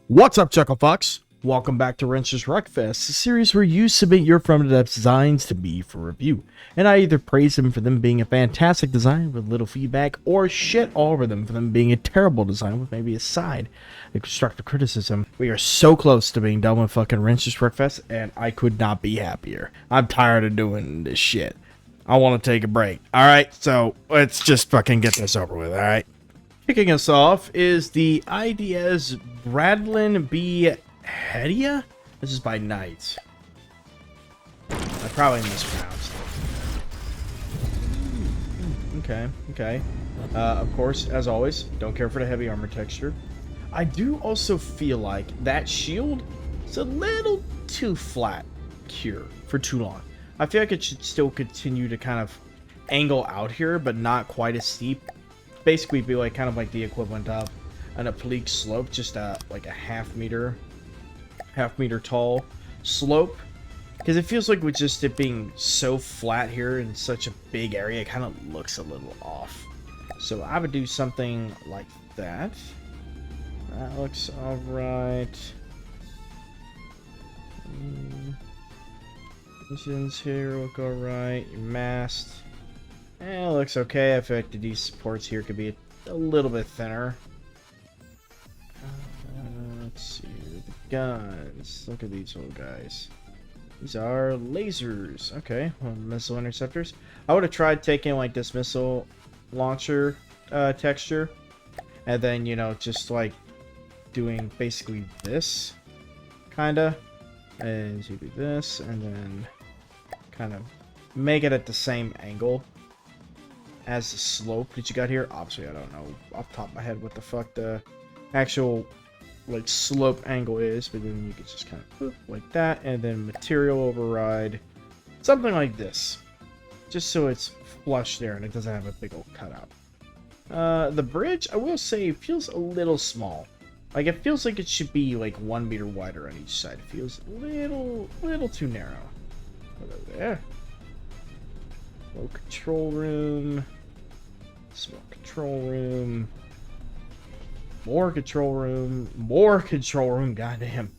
What's up, Chucklefucks? Welcome back to Wreckfest, a series where you submit your from-the-depths designs to me for review, and I either praise them for them being a fantastic design with little feedback, or shit all over them for them being a terrible design with maybe a side of constructive criticism. We are so close to being done with fucking Wreckfest, and I could not be happier. I'm tired of doing this shit. I want to take a break. Alright, so let's just fucking get this over with, alright? Kicking us off is the IDS Bradlin B. Hedia? This is by Knight. I probably mispronounced it. Okay. Of course, as always, don't care for the heavy armor texture. I do also feel like that shield is a little too flat here for too long. I feel like it should still continue to kind of angle out here, but not quite as steep. Basically be like kind of like the equivalent of an oblique slope, just like a half meter tall slope, because it feels like with just it being so flat here in such a big area, it kind of looks a little off. So I would do something like that. That looks all right. Engines here look all right. Your mast. It looks okay. I feel like these supports here could be a little bit thinner. Let's see. The guns. Look at these little guys. These are lasers. Okay. Well, missile interceptors. I would have tried taking like this missile launcher texture. And then, you know, just like doing basically this. Kinda. As you do this. And then kind of make it at the same angle as the slope that you got here. Obviously, I don't know off the top of my head what the fuck the actual like slope angle is, but then you can just kind of like that, and then material override, something like this, just so it's flush there and it doesn't have a big old cutout. The bridge, I will say, feels a little small. Like it feels like it should be like 1 meter wider on each side. It feels a little too narrow. Over there. Low control room. Small control room. More control room. More control room. Goddamn.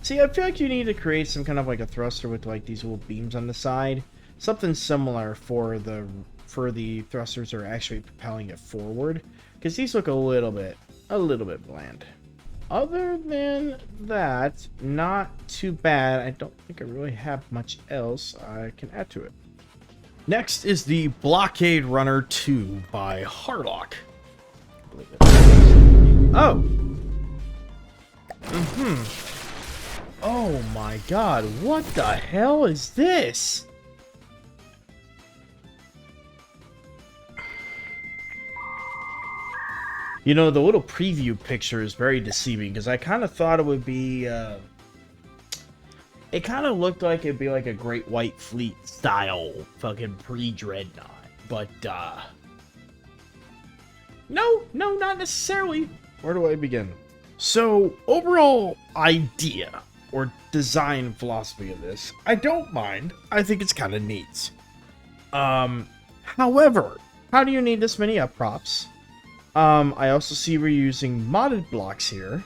See, I feel like you need to create some kind of like a thruster with like these little beams on the side. Something similar for the thrusters that are actually propelling it forward. Because these look a little bit bland. Other than that, not too bad. I don't think I really have much else I can add to it. Next is the Blockade Runner 2 by Harlock. Oh. Oh my god, what the hell is this? You know, the little preview picture is very deceiving, because I kind of thought it would be, it kind of looked like it'd be like a Great White Fleet style fucking pre-Dreadnought, but, no, not necessarily. Where do I begin? So, overall idea, or design philosophy of this, I don't mind. I think it's kind of neat. However, how do you need this many up props? I also see we're using modded blocks here.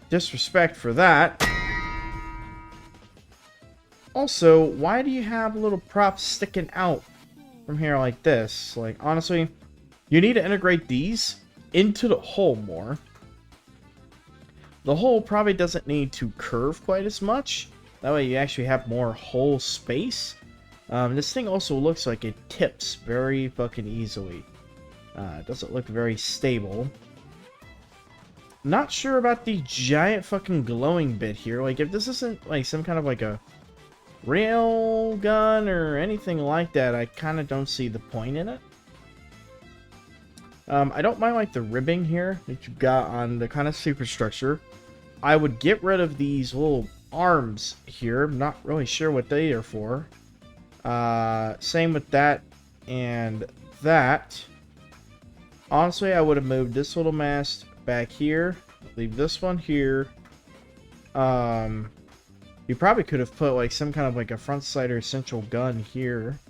Disrespect for that. Also, why do you have little props sticking out from here like this? Like, honestly, you need to integrate these into the hull more. The hull probably doesn't need to curve quite as much. That way you actually have more hull space. This thing also looks like it tips very fucking easily. It doesn't look very stable. Not sure about the giant fucking glowing bit here. Like, if this isn't like some kind of like a rail gun or anything like that, I kind of don't see the point in it. I don't mind like the ribbing here that you've got on the kind of superstructure. I would get rid of these little arms here. I'm not really sure what they are for. Same with that and that. Honestly, I would have moved this little mast back here. Leave this one here. You probably could have put like some kind of like a front sider central gun here.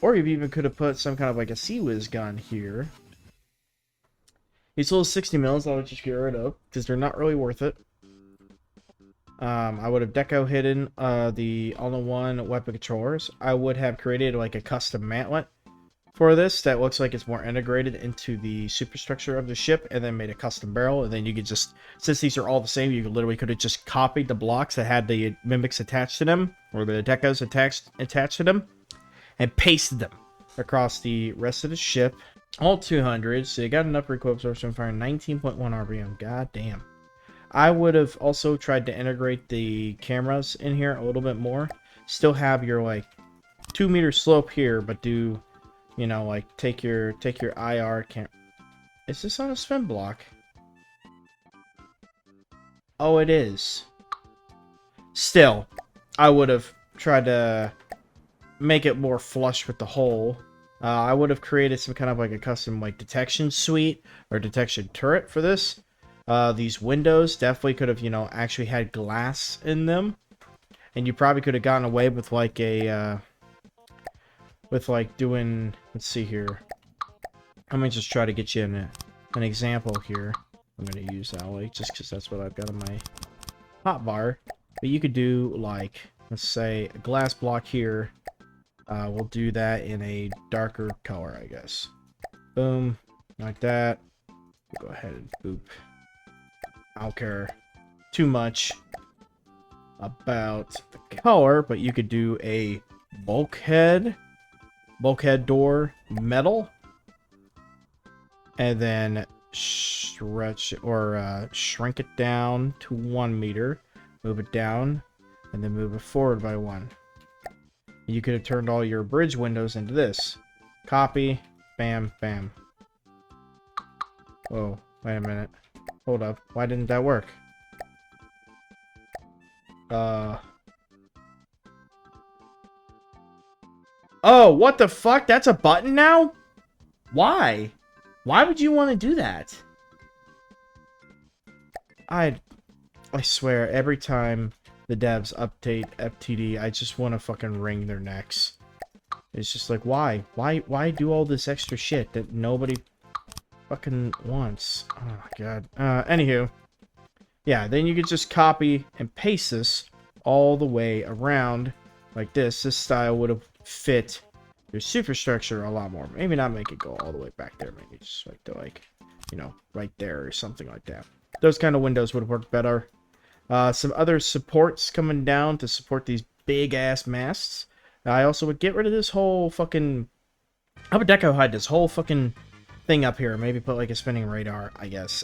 Or you even could have put some kind of like a Sea Whiz gun here. These little 60 mils I would just get rid of because they're not really worth it. I would have deco hidden the all-in-one weapon controllers. I would have created like a custom mantlet for this that looks like it's more integrated into the superstructure of the ship, and then made a custom barrel. And then you could just, since these are all the same, you literally could have just copied the blocks that had the mimics attached to them, or the decos attached to them, and pasted them across the rest of the ship. All 200, so you got enough recoil absorption, firing 19.1 RPM. God damn. I would have also tried to integrate the cameras in here a little bit more. Still have your like 2-meter slope here, but do, you know, like take your IR cam. Is this on a spin block? Oh, it is. Still, I would have tried to make it more flush with the hole. I would have created some kind of like a custom like detection suite or detection turret for this. These windows definitely could have, you know, actually had glass in them. And you probably could have gotten away with like a, with like doing, let's see here. Let me just try to get you an example here. I'm going to use Alley just because that's what I've got on my hotbar. But you could do like, let's say a glass block here. We'll do that in a darker color, I guess. Boom, like that. We'll go ahead and boop. I don't care too much about the color, but you could do a bulkhead door metal, and then stretch or shrink it down to 1 meter, move it down, and then move it forward by 1. You could have turned all your bridge windows into this. Copy, bam, bam. Whoa, wait a minute. Hold up. Why didn't that work? Oh, what the fuck? That's a button now? Why? Why would you want to do that? I swear, every time the devs update FTD, I just want to fucking wring their necks. It's just like, why? Why do all this extra shit that nobody fucking wants? Oh my god. Anywho. Yeah, then you could just copy and paste this all the way around like this. This style would have fit your superstructure a lot more. Maybe not make it go all the way back there. Maybe just like to like, you know, right there or something like that. Those kind of windows would work better. Some other supports coming down to support these big ass masts. I also would get rid of this whole fucking, I would deco hide this whole fucking thing up here. Maybe put like a spinning radar, I guess.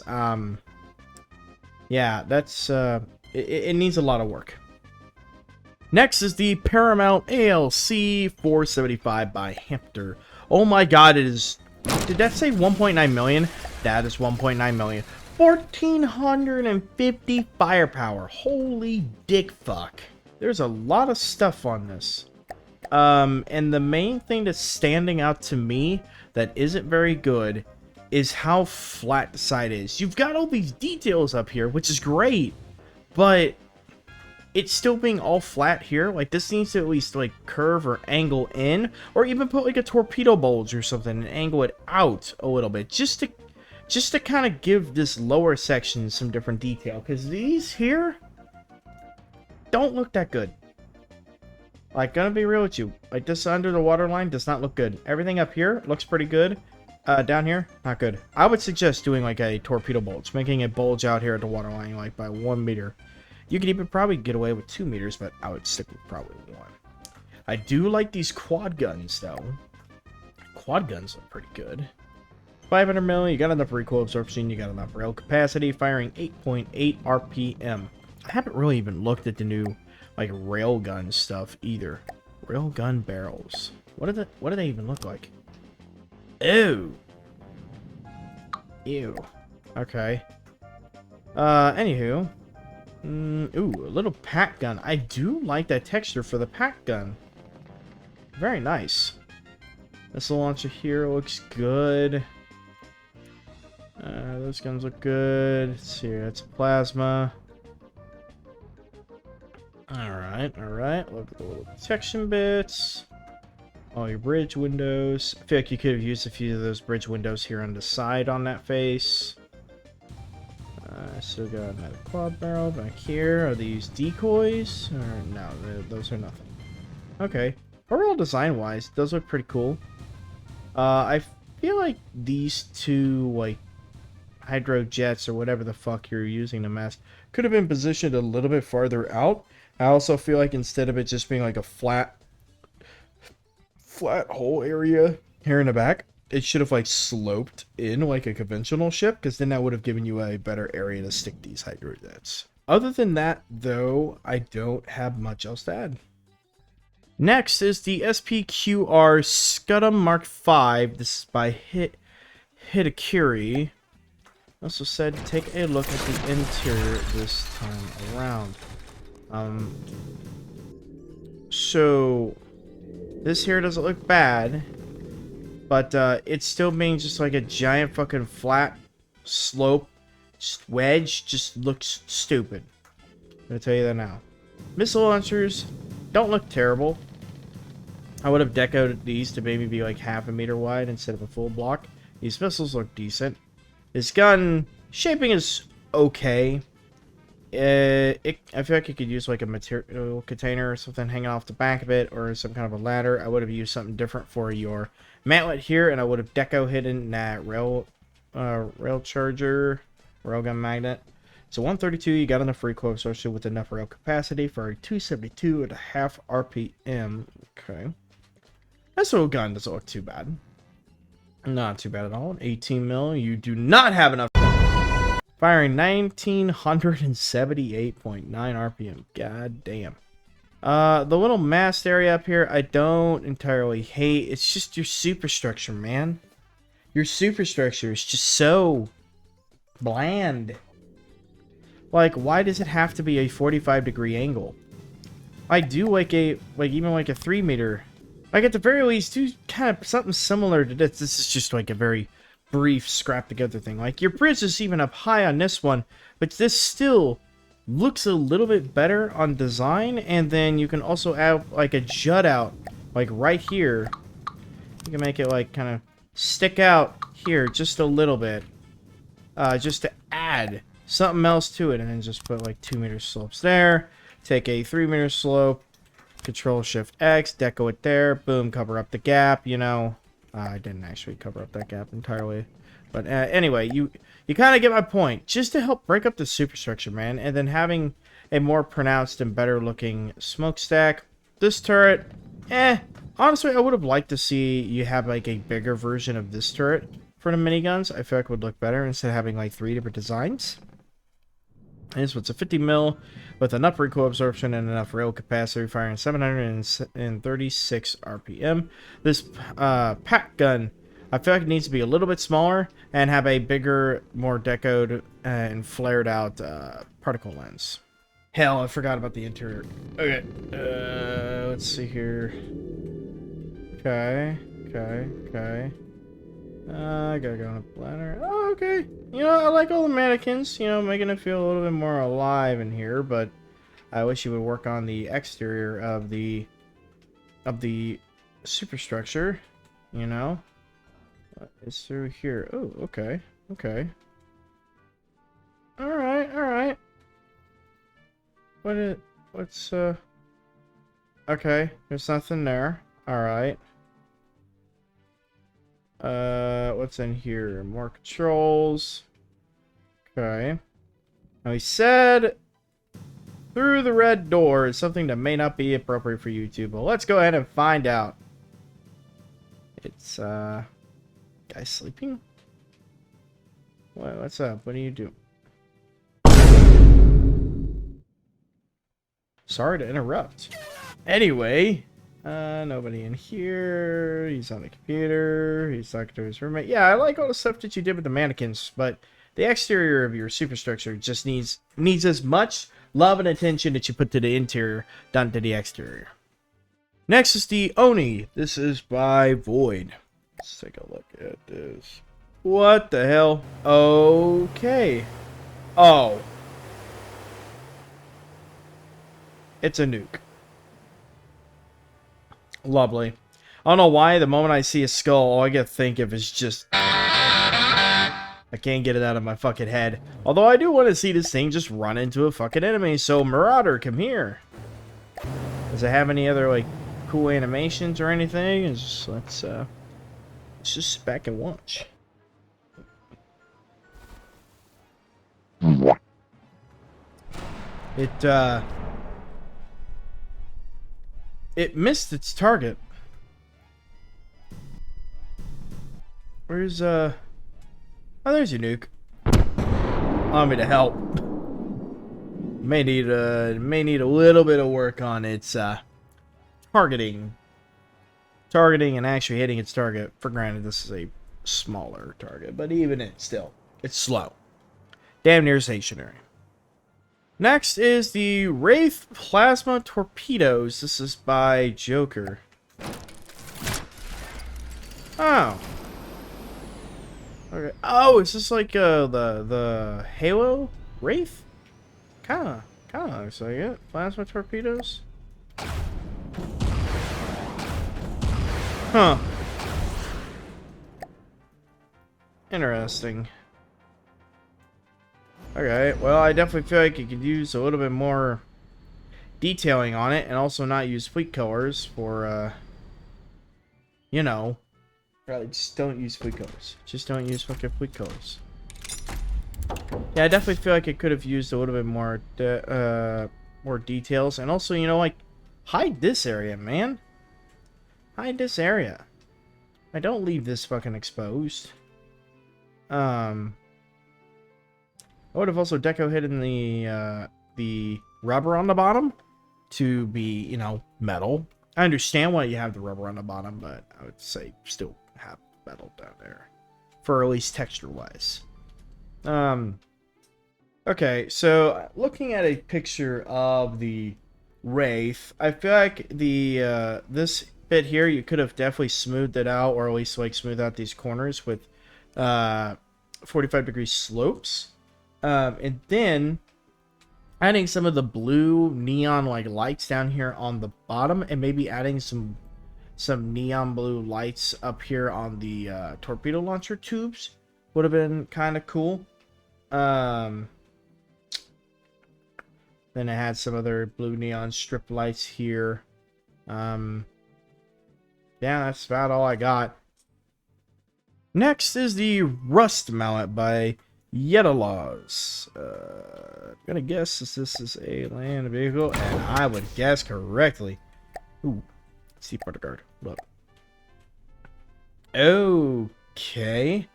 Yeah, that's it needs a lot of work. Next is the Paramount ALC 475 by Hampter. Oh my god, it is, did that say 1.9 million? That is 1.9 million. 1450 firepower. Holy dick fuck. There's a lot of stuff on this. And the main thing that's standing out to me that isn't very good is how flat the side is. You've got all these details up here, which is great, but it's still being all flat here. Like, this needs to at least like curve or angle in, or even put like a torpedo bulge or something and angle it out a little bit, just to kind of give this lower section some different detail, because these here don't look that good. Like, gonna be real with you, like this under the water line does not look good. Everything up here looks pretty good. Down here, not good. I would suggest doing like a torpedo bulge, making it bulge out here at the water line like by 1 meter. You could even probably get away with 2 meters, but I would stick with probably 1. I do like these quad guns though. Quad guns look pretty good. 500 mil, you got enough recoil absorption, you got enough rail capacity, firing 8.8 RPM. I haven't really even looked at the new like railgun stuff either. Railgun barrels. What do they even look like? Ew. Ew. Okay. Anywho. Ooh, a little pack gun. I do like that texture for the pack gun. Very nice. Missile launcher here looks good. Those guns look good. Let's see here. That's plasma. Alright, alright. Look at the little protection bits. All your bridge windows. I feel like you could have used a few of those bridge windows here on the side on that face. I still got another quad barrel back here. Are these decoys? Or no, those are nothing. Okay. Overall design-wise, those look pretty cool. I feel like these two, like, hydro jets or whatever the fuck you're using to mask could have been positioned a little bit farther out. I also feel like instead of it just being like a flat hole area here in the back, it should have like sloped in like a conventional ship, because then that would have given you a better area to stick these hydro jets. Other than that, though, I don't have much else to add. Next is the SPQR Scudum Mark V. This is by Hitakiri. Also said to take a look at the interior this time around. So this here doesn't look bad, but it's still being just like a giant fucking flat slope wedge just looks stupid. I'm gonna tell you that now. Missile launchers don't look terrible. I would have decoed these to maybe be like half a meter wide instead of a full block. These missiles look decent. This gun shaping is okay. I feel like you could use like a material container or something hanging off the back of it, or some kind of a ladder. I would have used something different for your mantlet here, and I would have deco hidden that rail charger, railgun magnet. So 132, you got enough recoil, especially with enough rail capacity for a 272.5 RPM. Okay, this little gun doesn't look too bad. Not too bad at all. 18 mil. You do not have enough. Firing 1978.9 RPM. God damn. The little mast area up here, I don't entirely hate. It's just your superstructure, man. Your superstructure is just so bland. Like, why does it have to be a 45-degree angle? I do like even like a 3 meter. Like, at the very least, do kind of something similar to this. This is just like a very brief scrap together thing. Like, your bridge is even up high on this one, but this still looks a little bit better on design. And then you can also add like a jut out, like right here. You can make it like kind of stick out here just a little bit, just to add something else to it. And then just put like 2 meter slopes there. Take a 3 meter slope. Control Shift X, deco it there, boom, cover up the gap, you know. I didn't actually cover up that gap entirely. But anyway, you kind of get my point. Just to help break up the superstructure, man. And then having a more pronounced and better looking smokestack. This turret, honestly, I would have liked to see you have like a bigger version of this turret for the miniguns. I feel like it would look better instead of having like 3 different designs. This one's a 50 mil with enough recoil absorption and enough rail capacity, firing 736 RPM. This pack gun, I feel like it needs to be a little bit smaller and have a bigger, more decoed and flared out particle lens. Hell, I forgot about the interior. Okay, let's see here. Okay. I gotta go on a bladder. Oh, okay. You know, I like all the mannequins, you know, making it feel a little bit more alive in here, but I wish you would work on the exterior of the superstructure, you know. What is through here? Oh, okay. Alright. What's okay, there's nothing there. Alright. What's in here? More controls. Okay. Now he said through the red door is something that may not be appropriate for YouTube, but let's go ahead and find out. It's guy sleeping? What's up? What do you do? Sorry to interrupt. Anyway, nobody in here. He's on the computer. He's talking to his roommate. Yeah, I like all the stuff that you did with the mannequins, but the exterior of your superstructure just needs as much love and attention that you put to the interior done to the exterior. Next is the Oni. This is by Void. Let's take a look at this. What the hell? Okay. Oh. It's a nuke. Lovely. I don't know why, the moment I see a skull, all I get to think of is just I can't get it out of my fucking head. Although I do want to see this thing just run into a fucking enemy. So Marauder, come here. Does it have any other like cool animations or anything? Let's just sit back and watch. It missed its target. Where's oh, there's your nuke. Allow me to help. May need a little bit of work on its targeting and actually hitting its target. For granted, this is a smaller target, but even it's slow. Damn near stationary. Next is the Wraith Plasma Torpedoes. This is by Joker. Oh. Okay. Oh, is this like the Halo Wraith? Kinda looks like it. Plasma torpedoes. Huh. Interesting. Okay, well, I definitely feel like you could use a little bit more detailing on it, and also not use fleet colors for, you know, probably just don't use fleet colors. Just don't use fucking fleet colors. Yeah, I definitely feel like it could have used a little bit more, more details, and also, you know, like, hide this area, man. Hide this area. I don't leave this fucking exposed. I would have also deco hidden the rubber on the bottom to be, you know, metal. I understand why you have the rubber on the bottom, but I would say still have metal down there, for at least texture-wise. Okay, so looking at a picture of the Wraith, I feel like the this bit here, you could have definitely smoothed it out, or at least like smooth out these corners with 45-degree slopes. And then adding some of the blue neon like lights down here on the bottom, and maybe adding some neon blue lights up here on the torpedo launcher tubes would have been kind of cool. Then it had some other blue neon strip lights here. Yeah, that's about all I got. Next is the Rust Mallet by Yetalaws. I'm gonna guess this is a land vehicle, and I would guess correctly. Ooh, Steep Water Guard. Look. Okay.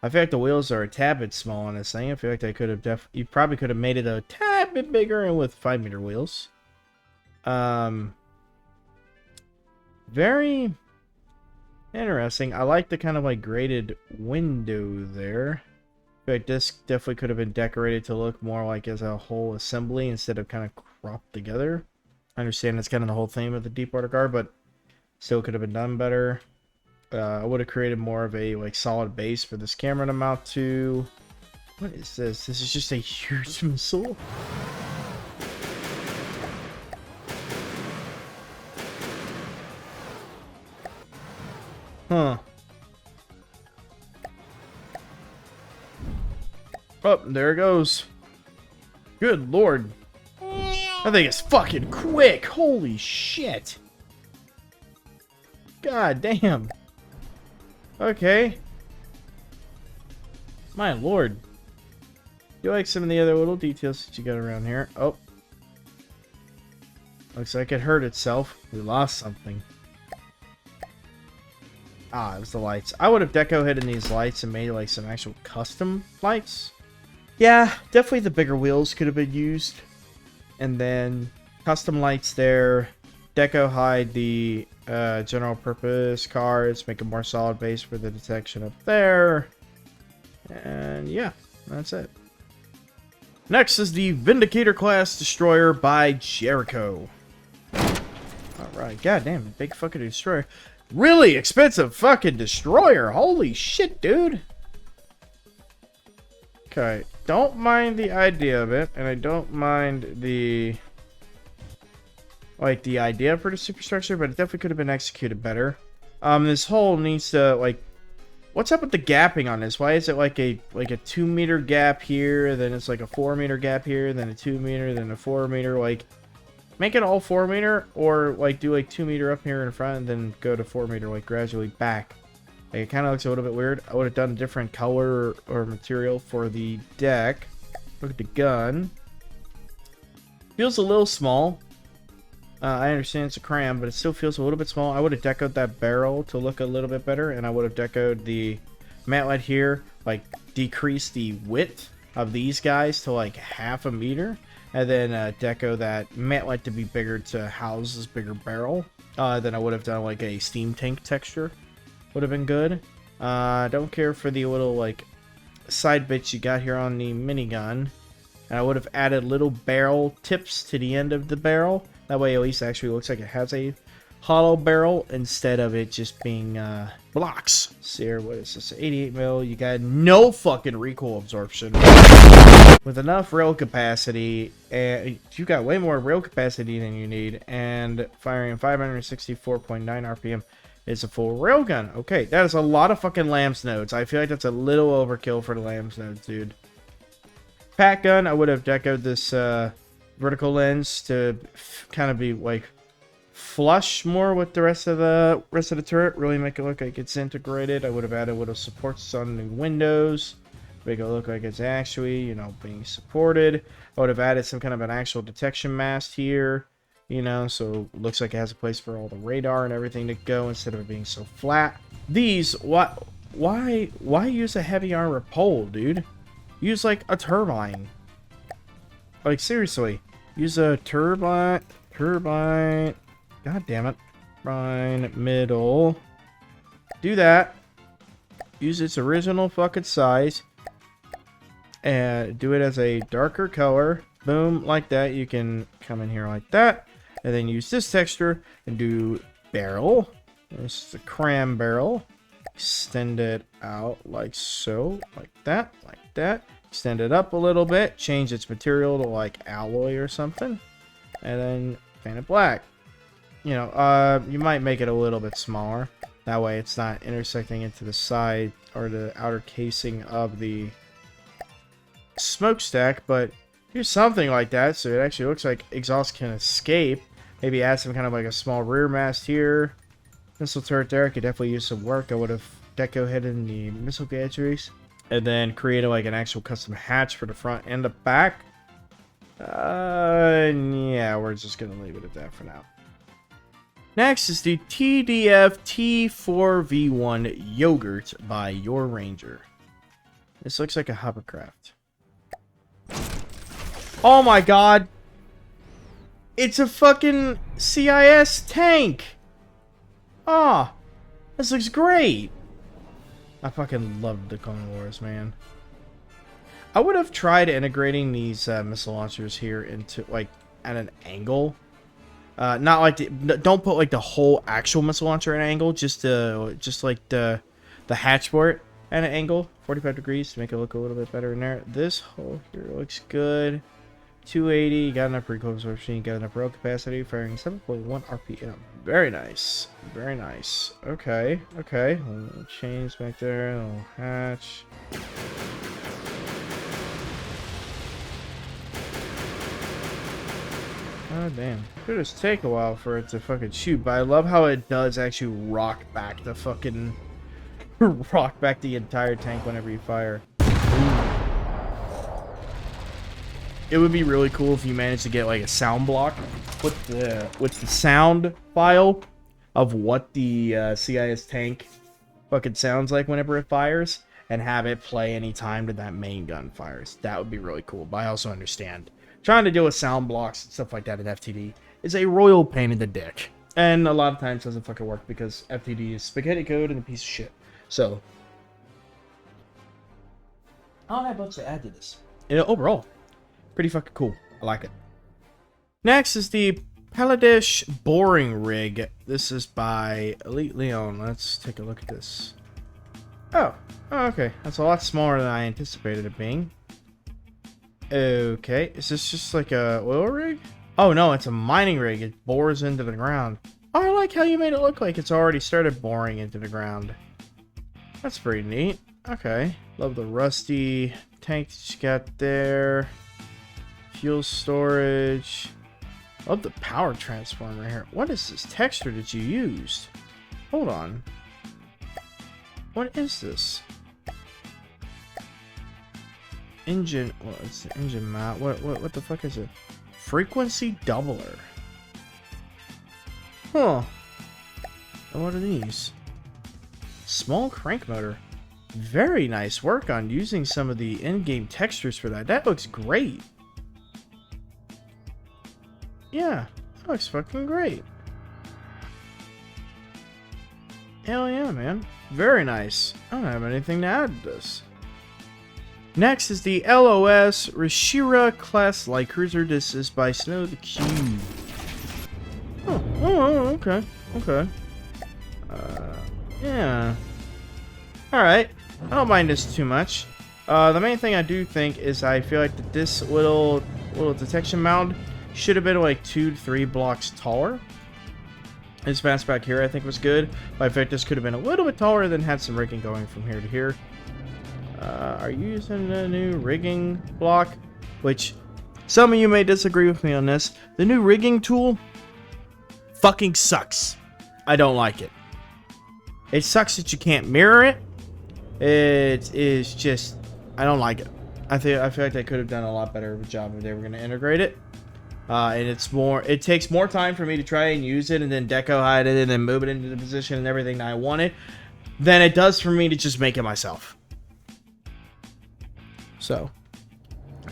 I feel like the wheels are a tad bit small on this thing. I feel like they could have you probably could have made it a tad bit bigger and with 5-meter wheels. Very interesting. I like the kind of like graded window there. I feel like this definitely could have been decorated to look more like as a whole assembly instead of kind of cropped together. I understand that's kind of the whole theme of the Deepwater Guard, but still could have been done better. I would have created more of a like solid base for this camera to mount to. What is this? This is just a huge missile. Huh. Oh, there it goes. Good lord. That thing is fucking quick. Holy shit. God damn. Okay. My lord. You like some of the other little details that you got around here. Oh. Looks like it hurt itself. We lost something. Ah, it was the lights. I would have deco hidden these lights and made like some actual custom lights. Yeah, definitely the bigger wheels could have been used. And then custom lights there. Deco hide the general purpose cards. Make a more solid base for the detection up there. And yeah, that's it. Next is the Vindicator class destroyer by Jericho. Alright, goddamn, big fucking destroyer. Really expensive fucking destroyer. Holy shit, dude. Okay, don't mind the idea of it, and I don't mind the like the idea for the superstructure, but it definitely could have been executed better. This hull needs to like What's up with the gapping on this? Why is it like a 2-meter gap here, then it's like a 4-meter gap here, then a 2-meter, then a 4-meter? Like, make it all 4-meter, or like do like 2-meter up here in front and then go to 4-meter like gradually back. Like, it kind of looks a little bit weird. I would have done a different color or material for the deck. Look at the gun. Feels a little small. I understand it's a cram, but it still feels a little bit small. I would have decoed that barrel to look a little bit better, and I would have decoed the mantlet here, like decrease the width of these guys to like 1/2 meter, and then deco that mantlet to be bigger to house this bigger barrel. Then I would have done like a steam tank texture. Would have been good. Don't care for the little like side bits you got here on the minigun. And I would have added little barrel tips to the end of the barrel. That way at least it actually looks like it has a hollow barrel instead of it just being blocks. See here, what is this? 88 mil. You got no fucking recoil absorption. With enough rail capacity, and you got way more rail capacity than you need, and firing 564.9 RPM. It's a full railgun. Okay, that is a lot of fucking lamb's nodes. I feel like that's a little overkill for the lamb's nodes, dude. Pack gun, I would have decoed this vertical lens to kind of be like flush more with the rest of the turret. Really make it look like it's integrated. I would have added little supports on the windows, make it look like it's actually, you know, being supported. I would have added some kind of an actual detection mast here, you know, so it looks like it has a place for all the radar and everything to go instead of it being so flat. These, why use a heavy armor pole, dude? Use like a turbine. Like seriously, use a turbine. God damn it. Turbine middle. Do that. Use its original fucking size. And do it as a darker color. Boom, like that. You can come in here like that. And then use this texture and do barrel. This is a cram barrel. Extend it out like so. Like that. Like that. Extend it up a little bit. Change its material to like alloy or something. And then paint it black. You know, you might make it a little bit smaller. That way it's not intersecting into the side or the outer casing of the smokestack, but here's something like that so it actually looks like exhaust can escape. Maybe add some kind of like a small rear mast here. Missile turret there could definitely use some work. I would have deco hidden the missile gantries and then created like an actual custom hatch for the front and the back. Yeah, we're just gonna leave it at that for now. Next is the TDF T4V1 Yogurt by Your Ranger. This looks like a hovercraft. Oh my god! It's a fucking CIS tank! Ah! This looks great! I fucking loved the Clone Wars, man. I would have tried integrating these missile launchers here into, like, at an angle. Not like don't put like the whole actual missile launcher at an angle, just like the hatch port at an angle, 45 degrees to make it look a little bit better in there. This hole here looks good. 280, you got enough recoil absorption, you got enough rail capacity, firing 7.1 RPM. Very nice, very nice. Okay, okay, a little chains back there, a little hatch. Oh damn. Could just take a while for it to fucking shoot, but I love how it does actually rock back the fucking rock back the entire tank whenever you fire. It would be really cool if you managed to get like a sound block with the sound file of what the CIS tank fucking sounds like whenever it fires, and have it play anytime that main gun fires. That would be really cool, but I also understand trying to deal with sound blocks and stuff like that in FTD is a royal pain in the dick. And a lot of times doesn't fucking work because FTD is spaghetti code and a piece of shit. So, I don't have much to add to this. Overall, pretty fucking cool. I like it. Next is the Paladish Boring Rig. This is by Elite Leon. Let's take a look at this. Oh, okay. That's a lot smaller than I anticipated it being. Okay, is this just like a oil rig? Oh no, it's a mining rig. It bores into the ground. Oh, I like how you made it look like it's already started boring into the ground. That's pretty neat. Okay. Love the rusty tank that you got there. Fuel storage. Love the power transformer here. What is this texture that you used? Hold on. What is this? Engine. Well, it's the engine mount. What the fuck is it? Frequency doubler. Huh. And what are these? Small crank motor. Very nice work on using some of the in-game textures for that. That looks great. Yeah, that looks fucking great. Hell yeah, man. Very nice. I don't have anything to add to this. Next is the LOS Rashira class light cruiser. This is by Snow the Cube. Oh, okay. Okay. Yeah. Alright. I don't mind this too much. The main thing I do think is I feel like that this little detection mound should have been like 2 to 3 blocks taller. This fastback here I think was good. But I think this could have been a little bit taller, then had some rigging going from here to here. Are you using the new rigging block? Which, some of you may disagree with me on this. The new rigging tool fucking sucks. I don't like it. It sucks that you can't mirror it. It is just, I don't like it. I feel like they could have done a lot better of a job if they were going to integrate it. And it takes more time for me to try and use it and then deco hide it and then move it into the position and everything that I want it than it does for me to just make it myself. So,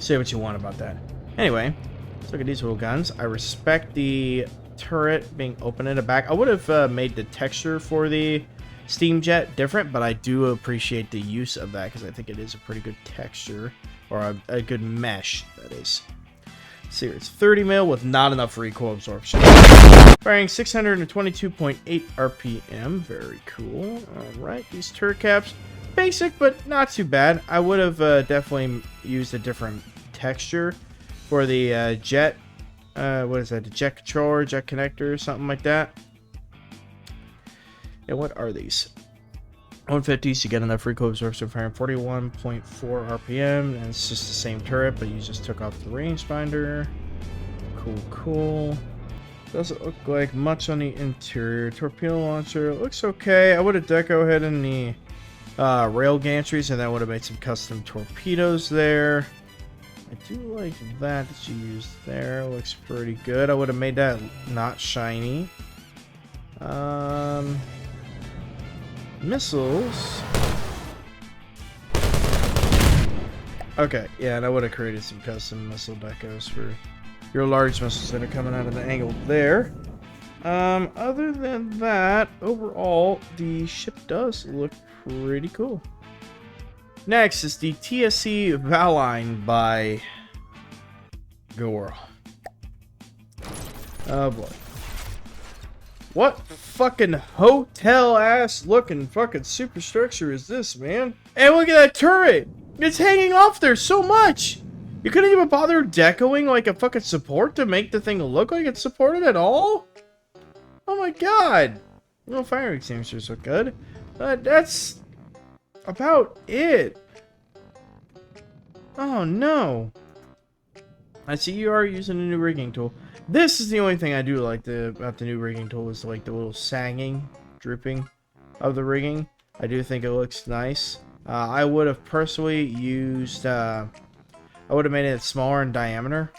say what you want about that. Anyway, let's look at these little guns. I respect the turret being open in the back. I would have made the texture for the steam jet different, but I do appreciate the use of that because I think it is a pretty good texture, or a good mesh, that is. Let's see, it's 30 mil with not enough recoil absorption. Firing 622.8 RPM. Very cool. Alright, these turret caps. Basic, but not too bad. I would have definitely used a different texture for the jet. What is that? The jet controller, jet connector, something like that. And what are these? 150s, you get enough recoil absorption firing 41.4 RPM, and it's just the same turret, but you just took off the rangefinder. Cool. Doesn't look like much on the interior. Torpedo launcher looks okay. I would have deco head in the rail gantries, and that would have made some custom torpedoes there. I do like that you used there. Looks pretty good. I would have made that not shiny. Missiles. Okay, yeah, and I would have created some custom missile decos for your large missiles that are coming out of the angle there. Other than that, overall, the ship does look pretty cool. Next is the TSC Valine by Gore. Oh boy. What fucking hotel ass looking fucking superstructure is this, man? And look at that turret! It's hanging off there so much! You couldn't even bother decoing like a fucking support to make the thing look like it's supported at all? Oh my god! No fire extinguishers look good. But that's about it. Oh no. I see you are using a new rigging tool. This is the only thing I do like about the new rigging tool is like the little sagging, dripping of the rigging. I do think it looks nice. I would have personally used, I would have made it smaller in diameter.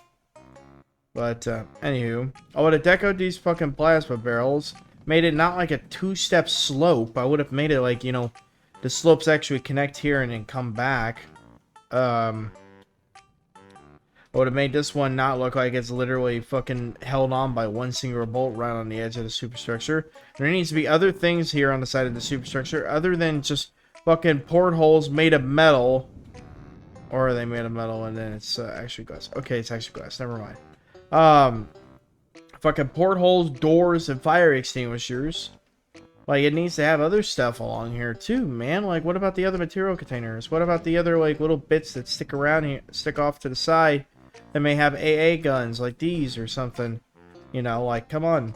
But, anywho, I would have decoed these fucking plasma barrels. Made it not like a two-step slope. I would have made it like, you know, the slopes actually connect here and then come back. I would have made this one not look like it's literally fucking held on by one single bolt right on the edge of the superstructure. There needs to be other things here on the side of the superstructure other than just fucking portholes made of metal. Or are they made of metal and then it's actually glass? Okay, it's actually glass. Never mind. Fucking portholes, doors, and fire extinguishers. Like, it needs to have other stuff along here too, man. Like, what about the other material containers? What about the other, like, little bits that stick around here, stick off to the side that may have AA guns like these or something? You know, like, come on.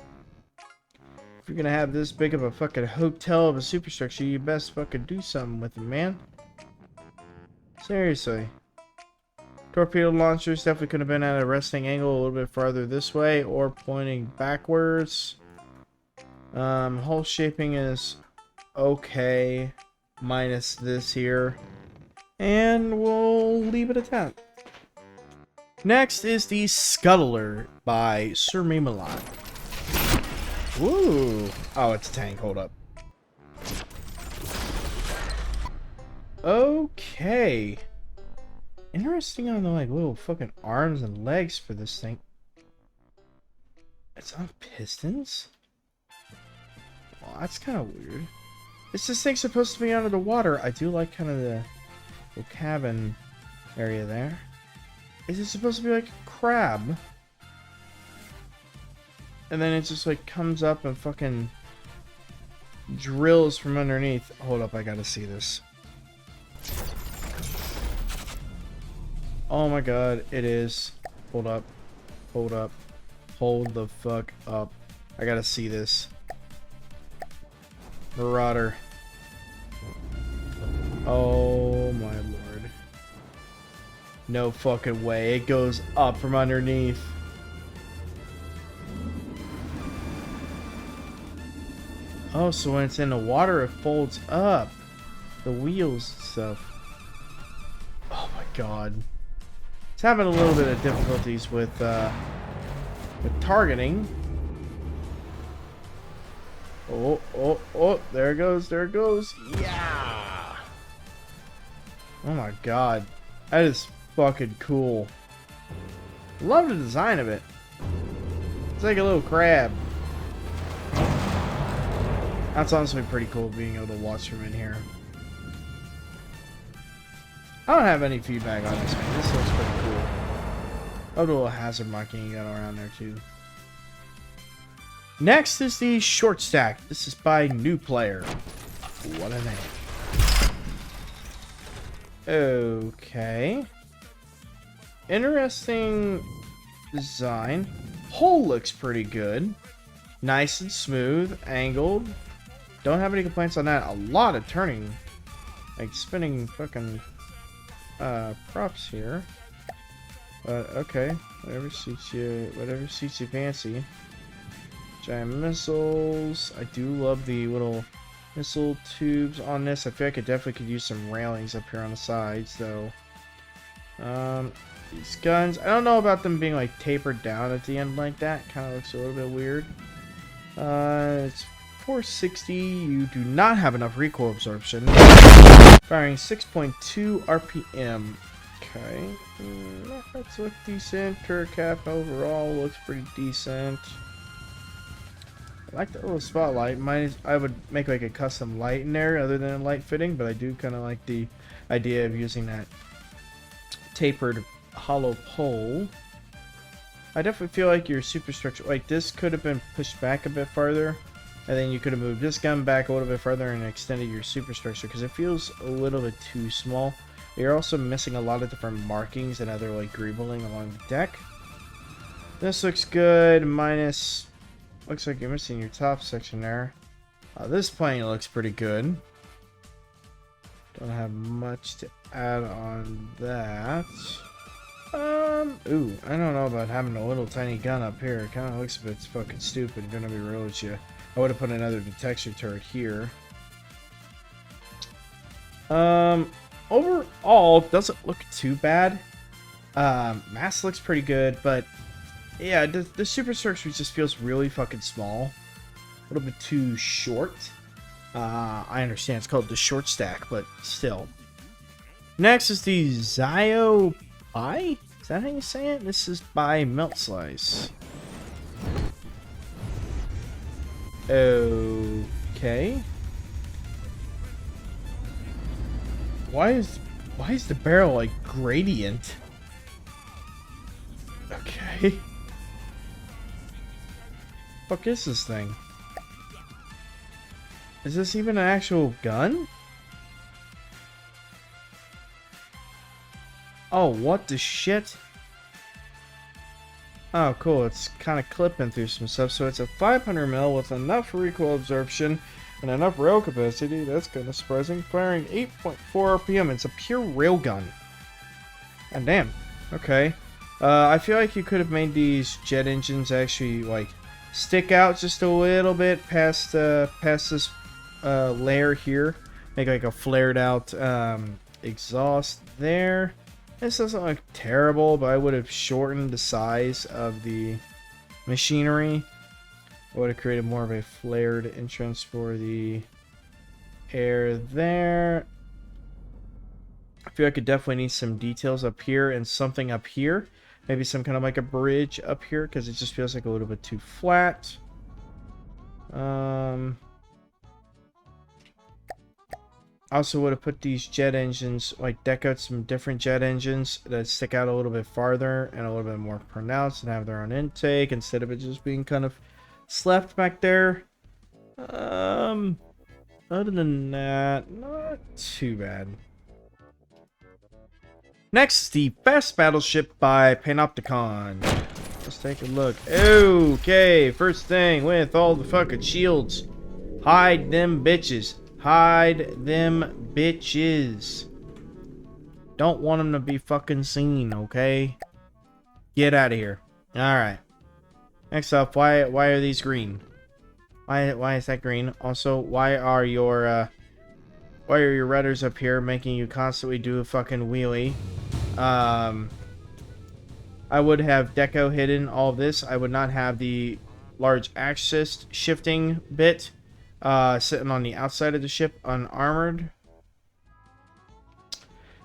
you're gonna have this big of a fucking hotel of a superstructure, you best fucking do something with it, man. Seriously. Torpedo launchers definitely could have been at a resting angle a little bit farther this way or pointing backwards. Hull shaping is okay, minus this here. And we'll leave it at that. Next is the Scuttler by Sir Milan. Woo! Oh, it's a tank. Hold up. Okay. Interesting on the like little fucking arms and legs for this thing. It's on pistons? Well, that's kind of weird. Is this thing supposed to be under the water? I do like kind of the cabin area there. Is it supposed to be like a crab? And then it just like comes up and fucking drills from underneath. Hold up, I gotta see this. Oh my god, it is. Hold up. Hold up. Hold the fuck up. I gotta see this. Marauder. Oh my lord. No fucking way. It goes up from underneath. Oh, so when it's in the water, it folds up. The wheels and stuff. Oh my god. It's having a little bit of difficulties with targeting. Oh, oh, oh, there it goes, there it goes. Yeah! Oh my god. That is fucking cool. Love the design of it. It's like a little crab. That's honestly pretty cool being able to watch from in here. I don't have any feedback on this, man. This looks pretty cool. Oh, the little hazard marking you got around there too. Next is the short stack. This is by New Player. What a name. Okay. Interesting design. Hull looks pretty good. Nice and smooth, angled. Don't have any complaints on that. A lot of turning. Like spinning fucking props here. But okay. Whatever suits you fancy. Giant missiles. I do love the little missile tubes on this. I feel like I definitely could use some railings up here on the sides though. These guns, I don't know about them being like tapered down at the end like that. Kind of looks a little bit weird. It's 460. You do not have enough recoil absorption. Firing 6.2 RPM. Okay. Let's look decent. Turret cap overall looks pretty decent. I like the little spotlight. I would make like a custom light in there other than a light fitting, but I do kind of like the idea of using that tapered hollow pole. I definitely feel like your superstructure, like this could have been pushed back a bit farther, and then you could have moved this gun back a little bit further and extended your superstructure because it feels a little bit too small. You're also missing a lot of different markings and other like greebling along the deck. This looks good, minus, looks like you're missing your top section there. This plane looks pretty good. Don't have much to add on that. Ooh, I don't know about having a little tiny gun up here. It kind of looks a bit fucking stupid, gonna be real with you. I would have put another detection turret here. Overall, doesn't look too bad. Mass looks pretty good, but yeah, the superstructure just feels really fucking small. A little bit too short. I understand it's called the short stack, but still. Next is the Zio Pi? Is that how you say it? This is by Melt Slice. Okay. Why is the barrel like gradient? Okay. Fuck is this thing? Is this even an actual gun? Oh, what the shit? Oh, cool. It's kind of clipping through some stuff. So it's a 500 mil with enough recoil absorption and enough rail capacity. That's kind of surprising. Firing 8.4 RPM. It's a pure railgun. God damn. Okay. I feel like you could have made these jet engines actually like stick out just a little bit past this layer here. Make like a flared out exhaust there. This doesn't look terrible, but I would have shortened the size of the machinery. I would have created more of a flared entrance for the air there. I feel like I definitely need some details up here and something up here. Maybe some kind of like a bridge up here because it just feels like a little bit too flat. I also would have put these jet engines, like deck out some different jet engines that stick out a little bit farther and a little bit more pronounced and have their own intake instead of it just being kind of slapped back there. Other than that, not too bad. Next, the Fast Battleship by Panopticon. Let's take a look. Okay, first thing with all the fucking shields. Hide them bitches. Hide them bitches. Don't want them to be fucking seen, okay? Get out of here. Alright. Next up, why are these green? Why is that green? Also, why are your rudders up here making you constantly do a fucking wheelie? I would have deco hidden all of this. I would not have the large axis shifting bit sitting on the outside of the ship unarmored.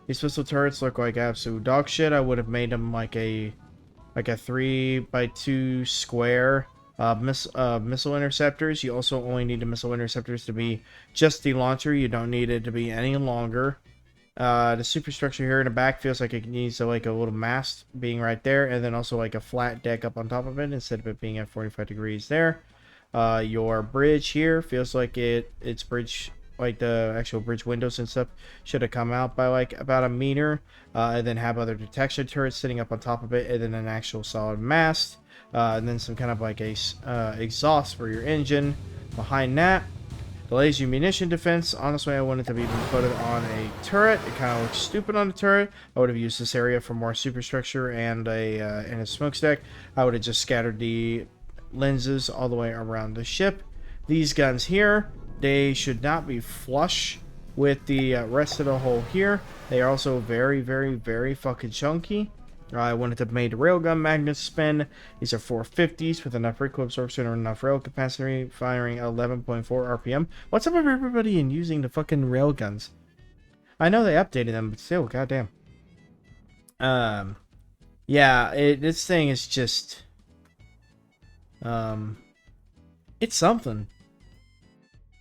These pistol turrets look like absolute dog shit. I would have made them like a 3x2 square missile interceptors. You also only need the missile interceptors to be just the launcher. You don't need it to be any longer. The superstructure here in the back feels like it needs a little mast being right there, and then also like a flat deck up on top of it instead of it being at 45 degrees there. Your bridge here feels like its bridge, like the actual bridge windows and stuff, should have come out by like about a meter, and then have other detection turrets sitting up on top of it, and then an actual solid mast, and then some kind of like a exhaust for your engine behind that. The laser munition defense, honestly, I wanted to be put it on a turret. It kind of looks stupid on a turret. I would have used this area for more superstructure and a smokestack. I would have just scattered the lenses all the way around the ship. These guns here, they should not be flush with the rest of the hull here. They are also very, very, very fucking chunky. I wanted to make the railgun magnets spin. These are 450s with enough recoil absorption or enough rail capacity, firing 11.4 RPM. What's up with everybody in using the fucking railguns? I know they updated them, but still, goddamn. Yeah, this thing is just, it's something.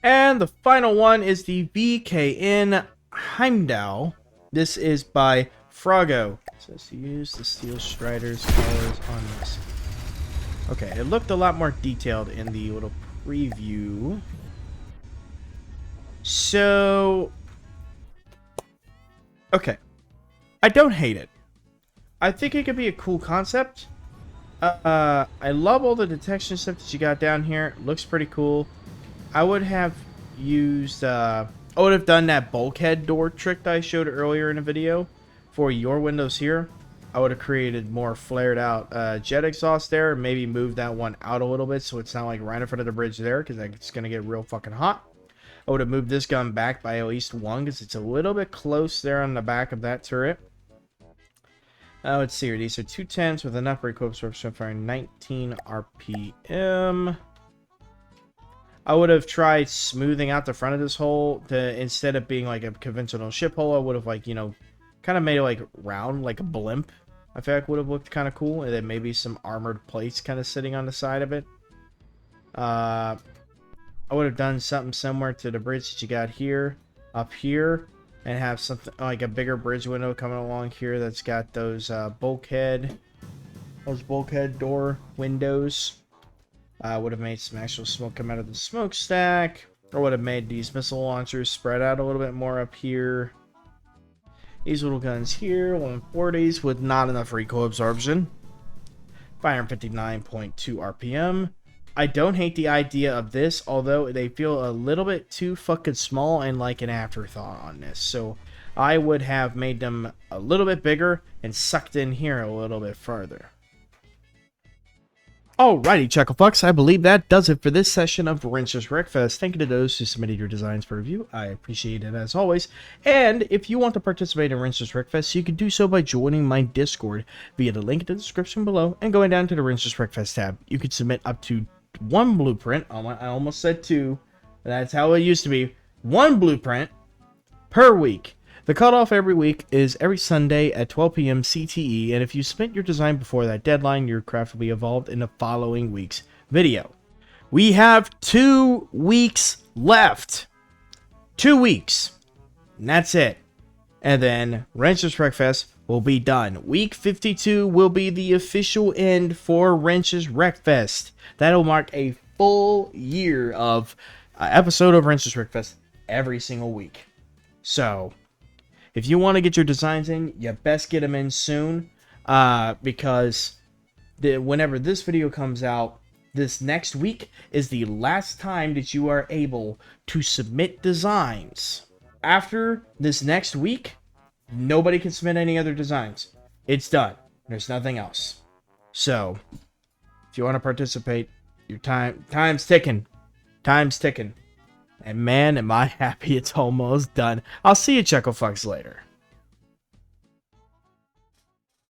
And the final one is the VKN Heimdall. This is by Froggo. It says to use the Steel Strider's colors on this. Okay, it looked a lot more detailed in the little preview. So, okay, I don't hate it. I think it could be a cool concept. I love all the detection stuff that you got down here. It looks pretty cool. I would have used, I would have done that bulkhead door trick that I showed earlier in the video. For your windows here, I would have created more flared out jet exhaust there. Maybe move that one out a little bit so it's not like right in front of the bridge there, because it's going to get real fucking hot. I would have moved this gun back by at least one because it's a little bit close there on the back of that turret. Let's see here. These are 210s with enough recoil absorption firing 19 RPM. I would have tried smoothing out the front of this hole to, instead of being like a conventional ship hole, I would have like, you know, kind of made it like round, like a blimp. I feel like would have looked kind of cool. And then maybe some armored plates kind of sitting on the side of it. I would have done something similar to the bridge that you got here, up here. And have something like a bigger bridge window coming along here that's got those bulkhead door windows. I would have made some actual smoke come out of the smokestack. Or would have made these missile launchers spread out a little bit more up here. These little guns here, 140s with not enough recoil absorption. 559.2 RPM. I don't hate the idea of this, although they feel a little bit too fucking small and like an afterthought on this. So I would have made them a little bit bigger and sucked in here a little bit further. Alrighty, Chucklefucks, I believe that does it for this session of Wrenches Wreckfest. Thank you to those who submitted your designs for review. I appreciate it as always. And if you want to participate in Wrenches Wreckfest, you can do so by joining my Discord via the link in the description below and going down to the Wrenches Wreckfest tab. You can submit up to one blueprint. I almost said two. That's how it used to be. One blueprint per week. The cutoff every week is every Sunday at 12 p.m. CTE, and if you submit your design before that deadline, your craft will be evolved in the following week's video. We have 2 weeks left. 2 weeks. And that's it. And then Wrenches Wreckfest will be done. Week 52 will be the official end for Wrenches Wreckfest. That'll mark a full year of episode of Wrenches Wreckfest every single week. So if you want to get your designs in, you best get them in soon, because whenever this video comes out, this next week is the last time that you are able to submit designs. After this next week, nobody can submit any other designs. It's done. There's nothing else. So, if you want to participate, your time's ticking. Time's ticking. And man, am I happy it's almost done. I'll see you Chucklefucks later.